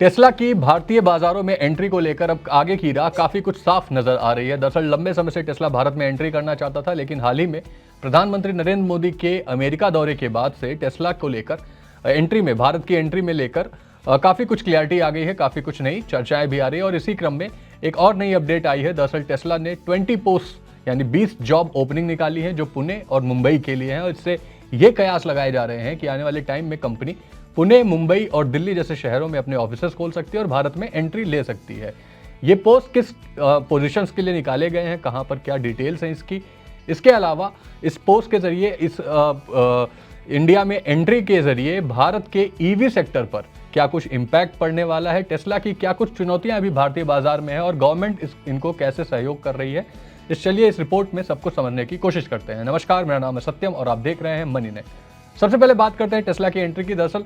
Tesla की भारतीय बाजारों में एंट्री को लेकर अब आगे की राह काफी कुछ साफ नजर आ रही है। दरअसल लंबे समय से टेस्ला भारत में एंट्री करना चाहता था, लेकिन हाल ही में प्रधानमंत्री नरेंद्र मोदी के अमेरिका दौरे के बाद से टेस्ला को लेकर एंट्री में, भारत की एंट्री में लेकर काफी कुछ क्लियरिटी आ गई है, काफी कुछ नई चर्चाएं भी आ रही है। और इसी क्रम में एक और नई अपडेट आई है। दरअसल टेस्ला ने 20 पोस्ट यानी 20 जॉब ओपनिंग निकाली है जो पुणे और मुंबई के लिए है। और इससे ये कयास लगाए जा रहे हैं कि आने वाले टाइम में कंपनी पुणे, मुंबई और दिल्ली जैसे शहरों में अपने ऑफिसेस खोल सकती है और भारत में एंट्री ले सकती है। ये पोस्ट किस पोजीशंस के लिए निकाले गए हैं, कहां पर क्या डिटेल्स हैं इसकी, इसके अलावा इस पोस्ट के जरिए इस इंडिया में एंट्री के जरिए भारत के ईवी सेक्टर पर क्या कुछ इम्पैक्ट पड़ने वाला है, टेस्ला की क्या कुछ चुनौतियां अभी भारतीय बाजार में है और गवर्नमेंट इनको कैसे सहयोग कर रही है, चलिए इस रिपोर्ट में सब कुछ समझने की कोशिश करते हैं। नमस्कार, मेरा नाम है सत्यम और आप देख रहे हैं मनी नेट। सबसे पहले बात करते हैं टेस्ला की एंट्री की। दरअसल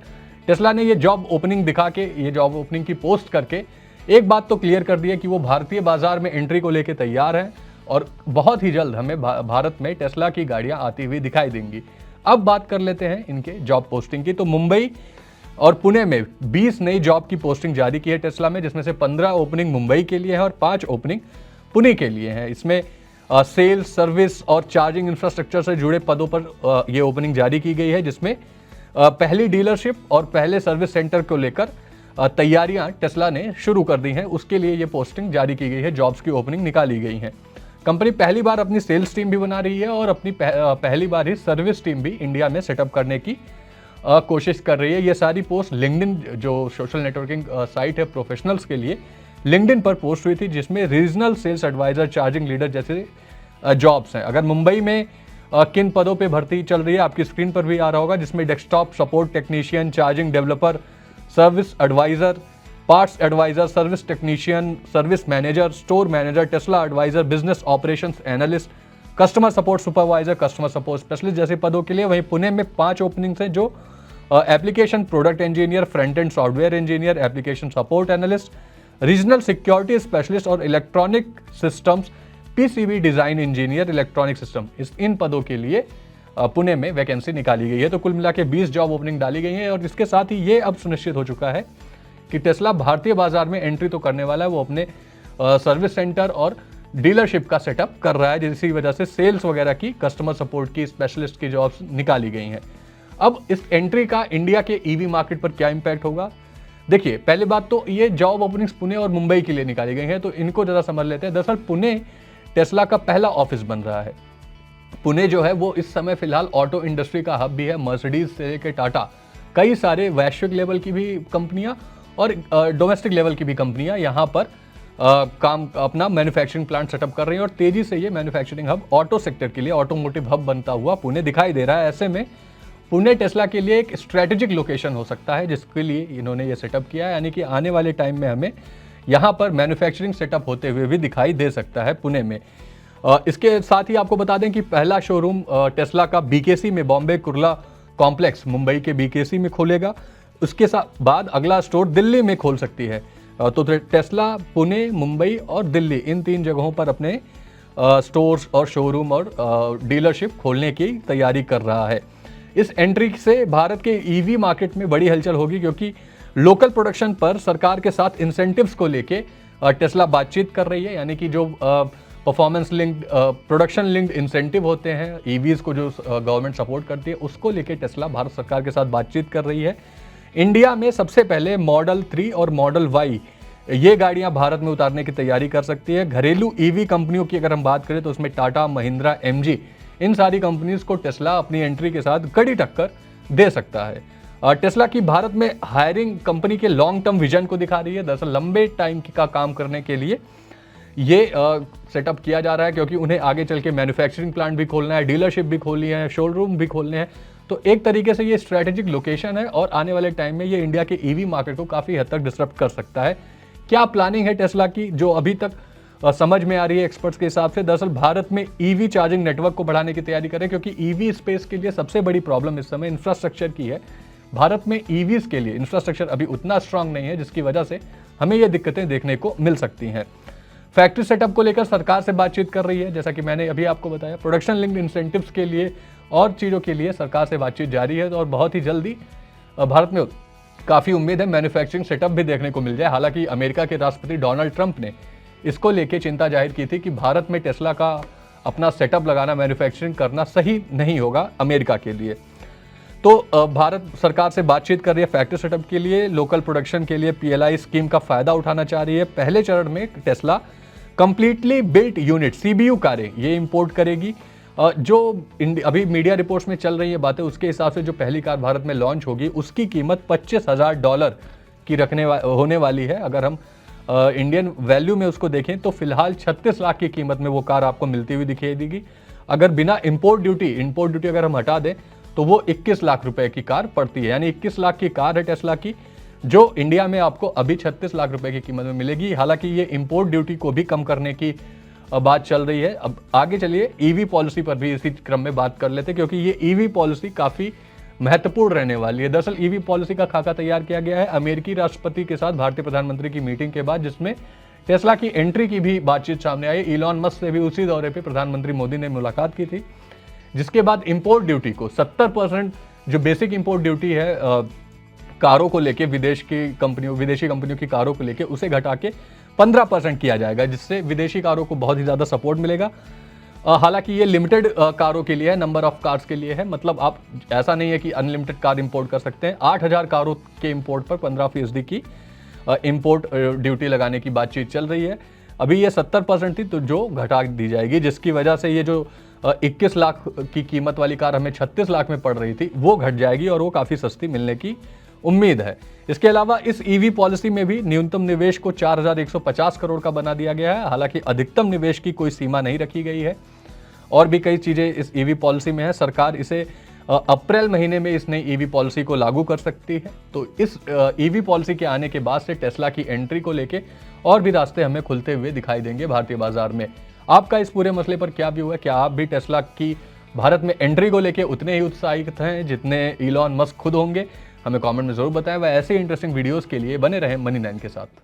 टेस्ला ने ये जॉब ओपनिंग दिखा के, ये जॉब ओपनिंग की पोस्ट करके एक बात तो क्लियर कर दी है कि वो भारतीय बाजार में एंट्री को लेकर तैयार हैं और बहुत ही जल्द हमें भारत में टेस्ला की गाड़ियां आती हुई दिखाई देंगी। अब बात कर लेते हैं इनके जॉब पोस्टिंग की। तो मुंबई और पुणे में 20 नई जॉब की पोस्टिंग जारी की है टेस्ला में, जिसमें से 15 ओपनिंग मुंबई के लिए है और 5 ओपनिंग पुणे के लिए है। इसमें सेल्स, सर्विस और चार्जिंग इंफ्रास्ट्रक्चर से जुड़े पदों पर ये ओपनिंग जारी की गई है, जिसमें पहली डीलरशिप और पहले सर्विस सेंटर को लेकर तैयारियां टेस्ला ने शुरू कर दी हैं। उसके लिए ये पोस्टिंग जारी की गई है, जॉब्स की ओपनिंग निकाली गई है। कंपनी पहली बार अपनी सेल्स टीम भी बना रही है और अपनी पहली बार ही सर्विस टीम भी इंडिया में सेटअप करने की कोशिश कर रही है। ये सारी पोस्ट लिंक्डइन, जो सोशल नेटवर्किंग साइट है प्रोफेशनल्स के लिए, लिंक्डइन पर पोस्ट हुई थी, जिसमें regional sales advisor, charging leader जैसे जॉब्स हैं। अगर मुंबई में किन पदों पे भर्ती चल रही है आपकी स्क्रीन पर भी आ रहा होगा, जिसमें desktop support technician, charging developer, service advisor, parts advisor, service technician, service manager, store manager, Tesla advisor, business operations analyst, customer support supervisor, customer support specialist जैसे पदों के लिए। वहीं पुणे में 5 ओपनिंग्स हैं, जो application product engineer, front end software engineer, application support analyst, regional security specialist और electronic systems PCB design engineer, electronic system, इन पदों के लिए पुणे में वैकेंसी निकाली गई है। तो कुल मिला के 20 जॉब ओपनिंग डाली गई है और इसके साथ ही ये अब सुनिश्चित हो चुका है कि टेस्ला भारतीय बाजार में एंट्री तो करने वाला है, वो अपने सर्विस सेंटर और डीलरशिप का सेटअप कर रहा है, जिसकी वजह से सेल्स वगैरह की, कस्टमर सपोर्ट की, स्पेशलिस्ट की जॉब्स निकाली गई हैं। अब इस एंट्री का इंडिया के ईवी मार्केट पर क्या इंपैक्ट होगा? देखिए, पहली बात तो ये जॉब ओपनिंग्स पुणे और मुंबई के लिए निकाली गई हैं, तो इनको जरा समझ लेते हैं। दरअसल पुणे टेस्ला का पहला ऑफिस बन रहा है। पुणे जो है वो इस समय फिलहाल ऑटो इंडस्ट्री का हब भी है। मर्सिडीज से लेकर टाटा, कई सारे वैश्विक लेवल की भी कंपनियां और डोमेस्टिक लेवल की भी कंपनियां यहाँ पर काम अपना मैन्युफैक्चरिंग प्लांट सेटअप कर रही हैं और तेजी से ये मैन्युफैक्चरिंग हब ऑटो सेक्टर के लिए, ऑटोमोटिव हब बनता हुआ पुणे दिखाई दे रहा है। ऐसे में पुणे टेस्ला के लिए एक स्ट्रैटेजिक लोकेशन हो सकता है, जिसके लिए इन्होंने ये सेटअप किया है। यानी कि आने वाले टाइम में हमें यहाँ पर मैन्युफैक्चरिंग सेटअप होते हुए भी दिखाई दे सकता है पुणे में। इसके साथ ही आपको बता दें कि पहला शोरूम टेस्ला का बीकेसी में, बॉम्बे कुर्ला कॉम्प्लेक्स मुंबई के बीकेसी में खोलेगा। उसके साथ बाद अगला स्टोर दिल्ली में खोल सकती है। तो टेस्ला पुणे, मुंबई और दिल्ली, इन 3 जगहों पर अपने स्टोर्स और शोरूम और डीलरशिप खोलने की तैयारी कर रहा है। इस एंट्री से भारत के ईवी मार्केट में बड़ी हलचल होगी, क्योंकि लोकल प्रोडक्शन पर सरकार के साथ इंसेंटिव्स को लेके टेस्ला बातचीत कर रही है। यानी कि जो performance linked, production linked incentive होते हैं ईवीज को, जो गवर्नमेंट सपोर्ट करती है, उसको लेके टेस्ला भारत सरकार के साथ बातचीत कर रही है। इंडिया में सबसे पहले मॉडल 3 और मॉडल वाई, ये गाड़ियां भारत में उतारने की तैयारी कर सकती है। घरेलू ईवी कंपनियों की अगर हम बात करें तो उसमें टाटा, महिंद्रा, एमजी, इन सारी कंपनीज को टेस्ला अपनी एंट्री के साथ कड़ी टक्कर दे सकता है। टेस्ला की भारत में हायरिंग कंपनी के लॉन्ग टर्म विजन को दिखा रही है। दरअसल लंबे टाइम का काम करने के लिए ये सेटअप किया जा रहा है, क्योंकि उन्हें आगे चल के मैन्युफैक्चरिंग प्लांट भी खोलना है, डीलरशिप भी खोलनी है, शोरूम भी खोलने हैं। तो एक तरीके से ये स्ट्रैटेजिक लोकेशन है और आने वाले टाइम में ये इंडिया के ईवी मार्केट को काफ़ी हद तक डिसरप्ट कर सकता है। क्या प्लानिंग है टेस्ला की, जो अभी तक समझ में आ रही है एक्सपर्ट्स के हिसाब से? दरअसल भारत में ईवी चार्जिंग नेटवर्क को बढ़ाने की तैयारी करें, क्योंकि ईवी स्पेस के लिए सबसे बड़ी प्रॉब्लम इस समय इंफ्रास्ट्रक्चर की है। भारत में ईवीज के लिए इंफ्रास्ट्रक्चर अभी उतना स्ट्रांग नहीं है, जिसकी वजह से हमें ये दिक्कतें देखने को मिल सकती हैं। फैक्ट्री सेटअप को लेकर सरकार से बातचीत कर रही है, जैसा कि मैंने अभी आपको बताया। प्रोडक्शन लिंक्ड इंसेंटिव्स के लिए और चीज़ों के लिए सरकार से बातचीत जारी है और बहुत ही जल्दी भारत में काफ़ी उम्मीद है मैन्युफैक्चरिंग सेटअप भी देखने को मिल जाए। हालांकि अमेरिका के राष्ट्रपति डोनाल्ड ट्रंप ने इसको लेके चिंता जाहिर की थी कि भारत में टेस्ला का अपना सेटअप लगाना, मैन्युफैक्चरिंग करना सही नहीं होगा अमेरिका के लिए। तो भारत सरकार से बातचीत कर रही है फैक्ट्री सेटअप के लिए, लोकल प्रोडक्शन के लिए PLI स्कीम का फायदा उठाना चाह रही है। पहले चरण में Tesla completely built unit CBU कारें ये इंपोर्ट करेगी। जो अभी मीडिया रिपोर्ट्स में चल रही है बातें, उसके हिसाब से जो पहली कार भारत में लॉन्च होगी उसकी कीमत $25,000 की होने वाली है। अगर हम इंडियन वैल्यू में उसको देखें तो फिलहाल 36 लाख की कीमत में वो कार आपको मिलती हुई दिखाई देगी। अगर बिना इंपोर्ट ड्यूटी अगर हम हटा दें तो वो 21 लाख रुपए की कार पड़ती है। यानी 21 लाख की कार है टेस्ला की, जो इंडिया में आपको अभी 36 लाख रुपए की कीमत में मिलेगी। हालांकि ये इंपोर्ट ड्यूटी को भी कम करने की बात चल रही है। अब आगे चलिए EV पॉलिसी पर भी इसी क्रम में बात कर लेते हैं, क्योंकि ये EV पॉलिसी काफी महत्वपूर्ण रहने वाली है। दरअसल EV पॉलिसी का खाका तैयार किया गया है अमेरिकी राष्ट्रपति के साथ भारतीय प्रधानमंत्री की मीटिंग के बाद, जिसमें टेस्ला की एंट्री की भी बातचीत सामने आई। इलॉन मस्क से भी उसी दौरे पर प्रधानमंत्री मोदी ने मुलाकात की थी, जिसके बाद इंपोर्ट ड्यूटी को 70% जो बेसिक इंपोर्ट ड्यूटी है कारों को लेके, विदेशी कंपनियों की कारों को लेके, उसे घटा के 15% किया जाएगा, जिससे विदेशी कारों को बहुत ही ज़्यादा सपोर्ट मिलेगा। हालांकि ये लिमिटेड कारों के लिए है, नंबर ऑफ कार्स के लिए है। मतलब आप ऐसा नहीं है कि अनलिमिटेड कार इंपोर्ट कर सकते हैं। 8,000 कारों के इंपोर्ट पर 15% की इंपोर्ट ड्यूटी लगाने की बातचीत चल रही है। अभी ये 70% थी, तो जो घटा दी जाएगी, जिसकी वजह से ये जो 21 लाख की कीमत वाली कार हमें 36 लाख में पड़ रही थी वो घट जाएगी और वो काफ़ी सस्ती मिलने की उम्मीद है। इसके अलावा इस EV पॉलिसी में भी न्यूनतम निवेश को 4,150 करोड़ का बना दिया गया है। हालांकि अधिकतम निवेश की कोई सीमा नहीं रखी गई है। और भी कई चीज़ें इस EV पॉलिसी में है। सरकार इसे अप्रैल महीने में इस नई EV पॉलिसी को लागू कर सकती है। तो इस EV पॉलिसी के आने के बाद से टेस्ला की एंट्री को लेके और भी रास्ते हमें खुलते हुए दिखाई देंगे भारतीय बाजार में। आपका इस पूरे मसले पर क्या व्यू है? क्या आप भी टेस्ला की भारत में एंट्री को लेके उतने ही उत्साहित हैं जितने इलॉन मस्क खुद होंगे? हमें कमेंट में जरूर बताएं। वह ऐसे इंटरेस्टिंग वीडियोस के लिए बने रहें मनी9 के साथ।